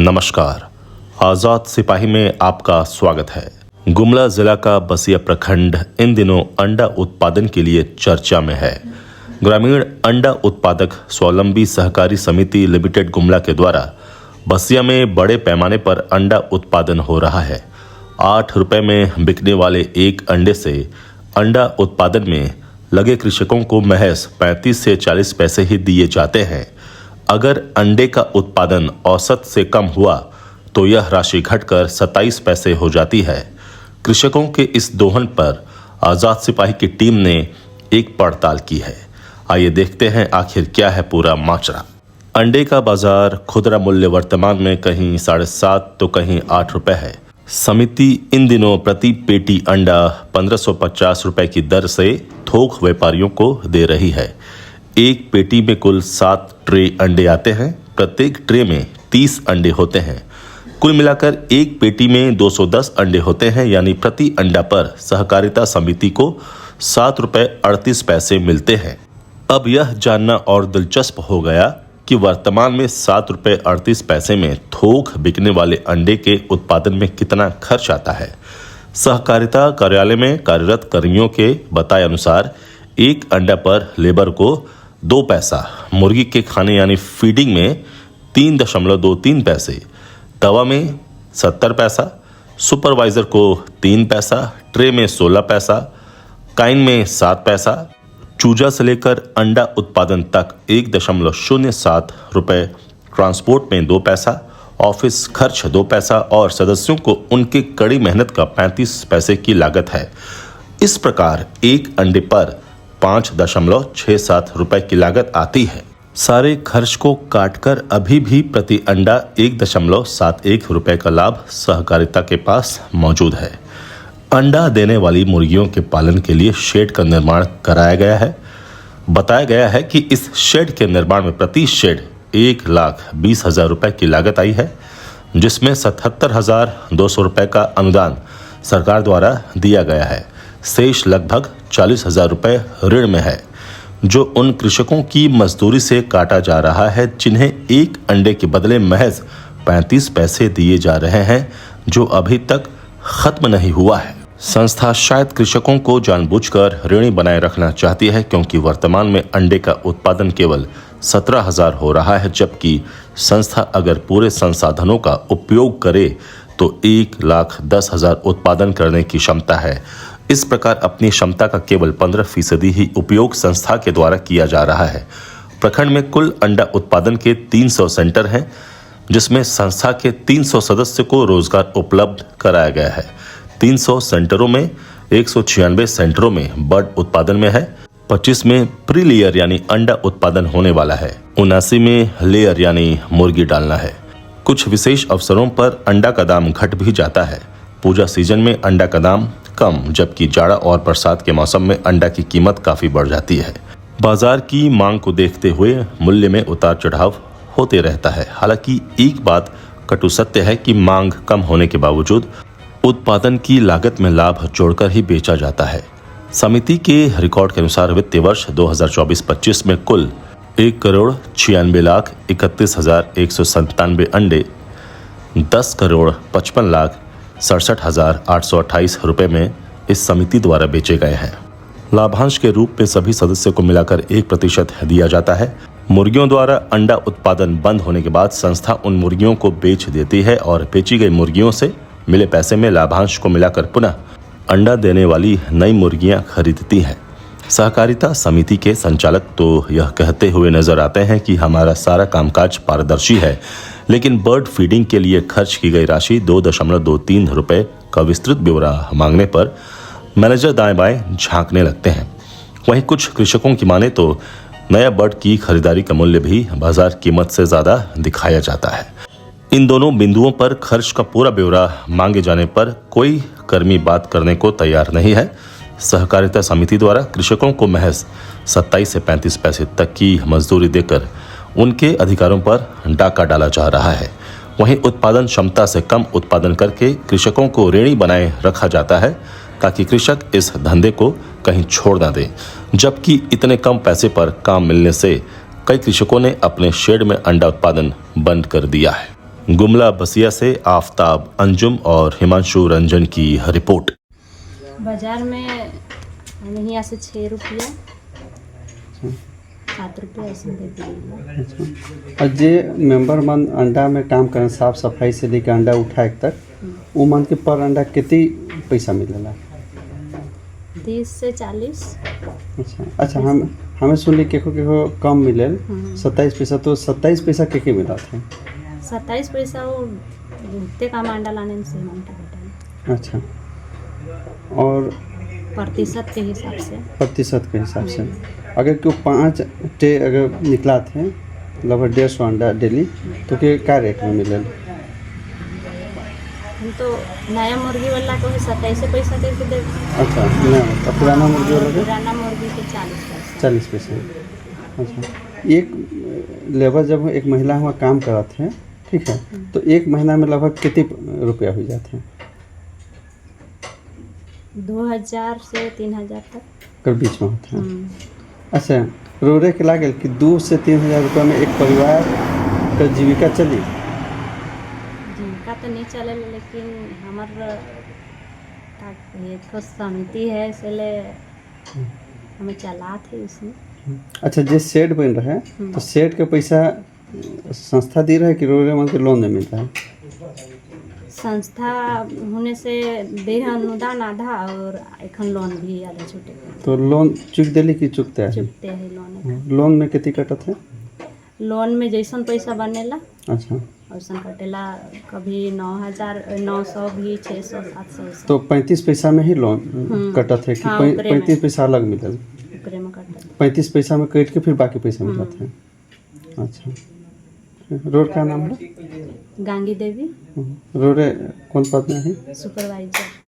नमस्कार। आज़ाद सिपाही में आपका स्वागत है। गुमला जिला का बसिया प्रखंड इन दिनों अंडा उत्पादन के लिए चर्चा में है। ग्रामीण अंडा उत्पादक स्वावलंबी सहकारी समिति लिमिटेड गुमला के द्वारा बसिया में बड़े पैमाने पर अंडा उत्पादन हो रहा है। 8 रुपए में बिकने वाले एक अंडे से अंडा उत्पादन में लगे कृषकों को महज 35 से 40 पैसे ही दिए जाते हैं। अगर अंडे का उत्पादन औसत से कम हुआ तो यह राशि घटकर 27 पैसे हो जाती है। कृषकों के इस दोहन पर आजाद सिपाही की टीम ने एक पड़ताल की है। आइए देखते हैं आखिर क्या है पूरा माजरा। अंडे का बाजार खुदरा मूल्य वर्तमान में कहीं 7.5 तो कहीं 8 रुपए है। समिति इन दिनों प्रति पेटी अंडा 1550 रुपए की दर से थोक व्यापारियों को दे रही है। एक पेटी में कुल 7 ट्रे अंडे आते हैं। प्रत्येक ट्रे में 30 अंडे होते हैं। कुल मिलाकर एक पेटी में 210 अंडे होते हैं, यानी प्रति अंडा पर सहकारिता समिति को 7 रुपए 38 पैसे मिलते हैं। अब यह जानना और दिलचस्प हो गया कि वर्तमान में 7 रुपए 38 पैसे में थोक बिकने वाले अंडे के उत्पादन में कितना खर्च आता है। सहकारिता कार्यालय में कार्यरत कर्मियों के बताए अनुसार एक अंडा पर लेबर को 2 पैसा, मुर्गी के खाने यानी फीडिंग में 3.23 पैसे, दवा में 70 पैसा, सुपरवाइजर को 3 पैसा, ट्रे में 16 पैसा, काइन में 7 पैसा, चूजा से लेकर अंडा उत्पादन तक 1.07 रुपए, ट्रांसपोर्ट में 2 पैसा, ऑफिस खर्च 2 पैसा और सदस्यों को उनके कड़ी मेहनत का 35 पैसे की लागत है। इस प्रकार एक अंडे पर 5.67 रुपए की लागत आती है। सारे खर्च को काटकर अभी भी प्रति अंडा 1.71 रुपए का लाभ सहकारिता के पास मौजूद है। अंडा देने वाली मुर्गियों के पालन के लिए शेड का निर्माण कराया गया है। बताया गया है कि इस शेड के निर्माण में प्रति शेड 1,20,000 रुपए की लागत आई है, जिसमें 77,200 रुपए का अनुदान सरकार द्वारा दिया गया है। शेष लगभग 40,000 रुपए ऋण में है, जो उन कृषकों की मजदूरी से काटा जा रहा है जिन्हें एक अंडे के बदले महज 35 पैसे दिए जा रहे हैं, जो अभी तक खत्म नहीं हुआ है। संस्था शायद कृषकों को जानबूझकर ऋणी बनाए रखना चाहती है, क्योंकि वर्तमान में अंडे का उत्पादन केवल 17,000 हो रहा है, जबकि संस्था अगर पूरे संसाधनों का उपयोग करे तो 1,10,000 उत्पादन करने की क्षमता है। इस प्रकार अपनी क्षमता का केवल 15% ही उपयोग संस्था के द्वारा किया जा रहा है। प्रखंड में कुल अंडा उत्पादन के 300 सेंटर हैं, जिसमें संस्था के 300 सदस्य को रोजगार उपलब्ध कराया गया है। 300 सेंटरों में 196 सेंटरों में बर्ड उत्पादन में है, 25 में प्री लेयर यानी अंडा उत्पादन होने वाला है, 79 में लेयर यानी मुर्गी डालना है। कुछ विशेष अवसरों पर अंडा का दाम घट भी जाता है। पूजा सीजन में अंडा का दाम कम, जबकि जाड़ा और बरसात के मौसम में अंडा की कीमत काफी बढ़ जाती है। बाजार की मांग को देखते हुए मूल्य में उतार चढ़ाव होते रहता है। हालांकि एक बात कटु सत्य है कि मांग कम होने के बावजूद उत्पादन की लागत में लाभ जोड़कर ही बेचा जाता है। समिति के रिकॉर्ड के अनुसार वित्तीय वर्ष 2024-25 में कुल 1,96,31,197 अंडे 10,55,67,828 रुपए में इस समिति द्वारा बेचे गए हैं। लाभांश के रूप में सभी सदस्यों को मिलाकर 1% दिया जाता है। मुर्गियों द्वारा अंडा उत्पादन बंद होने के बाद संस्था उन मुर्गियों को बेच देती है और बेची गई मुर्गियों से मिले पैसे में लाभांश को मिलाकर पुनः अंडा देने वाली नई मुर्गियां खरीदती हैं। सहकारिता समिति के संचालक तो यह कहते हुए नजर आते हैं कि हमारा सारा कामकाज पारदर्शी है, लेकिन बर्ड फीडिंग के लिए खर्च की गई राशि 2.23 रुपए का विस्तृत ब्यौरा मांगने पर मैनेजर दाएं बाएं झांकने लगते हैं। वहीं कुछ कृषकों की माने तो नया बर्ड की खरीदारी का मूल्य भी बाजार कीमत से ज्यादा दिखाया जाता है। इन दोनों बिंदुओं पर खर्च का पूरा ब्यौरा मांगे जाने पर कोई कर्मी बात करने को तैयार नहीं है। सहकारिता समिति द्वारा कृषकों को महज 27 से 35 पैसे तक की मजदूरी देकर उनके अधिकारों पर डाका डाला जा रहा है। वहीं उत्पादन क्षमता से कम उत्पादन करके कृषकों को ऋणी बनाए रखा जाता है, ताकि कृषक इस धंधे को कहीं छोड़ ना दे। जबकि इतने कम पैसे पर काम मिलने से कई कृषकों ने अपने शेड में अंडा उत्पादन बंद कर दिया है। गुमला बसिया से आफताब अंजुम और हिमांशु रंजन की रिपोर्ट। बाजार में यहाँ से 6 रुपया 7 रुपया ऐसे दे दिए। अच्छा। और जे मेंबर मन अंडा में काम करें साफ सफाई से लेकर अंडा उठाए तक वो मन के पर अंडा कितनी पैसा मिलेला? 30 से 40। अच्छा हमें सुनली केको कम मिलेल 27 पैसा, तो 27 पैसा के मिला था? 27 पैसा वो बहुते काम अंडा लाने में से मन के बेटा। अच्छा, और प्रतिशत के हिसाब से। प्रतिशत के हिसाब से अगर क्यों 5 टे अगर निकला थे लगभग 150 अंडा डेली तो क्या रेट में मिलेल? हम तो नया मुर्गी वाला को 27 पैसा दे के दे। अच्छा, नहीं तो पुराना मुर्गी वाला के? पुराना मुर्गी के 40 पैसा। 40 पैसा। अच्छा, एक लेबर जब एक महिला वहाँ काम कराते हैं, ठीक है, तो एक महीना में लगभग कितने रुपया हो जाते हैं? 2000 से 3000 तक कर बीच में होता है। अच्छा, रोरे के लागल कि 2 से 3000 रुपया में एक परिवार का जीविका चली? जीविका तो नहीं चले, लेकिन हमार एक समिति है इसलिए हमें चला थे इसमें। अच्छा, जे शेड बन रहा है तो शेड का पैसा संस्था दे रहा है कि रोरे मन के लोन में मिल रहा है? संस्था होने से दे अनुदान आधा और एखन लोन भी आधा छूटे। तो लोन चुक दिली कि चुकते हैं? चुकते हैं लोन। लोन में कितनी कटत है? लोन में जैसन पैसा बनेला अच्छा, वैसन कटेला, कभी 9,900 भी 600 700। तो 35 पैसा में ही लोन कटत है कि हाँ, 35 पैसा अलग मिलल? ओकरे में कटल। 35 पैसा में कट के फिर बाकी पैसा मिलता है। अच्छा, रोड का नाम है? गांगी देवी। रोड कौन पद में है? सुपरवाइजर।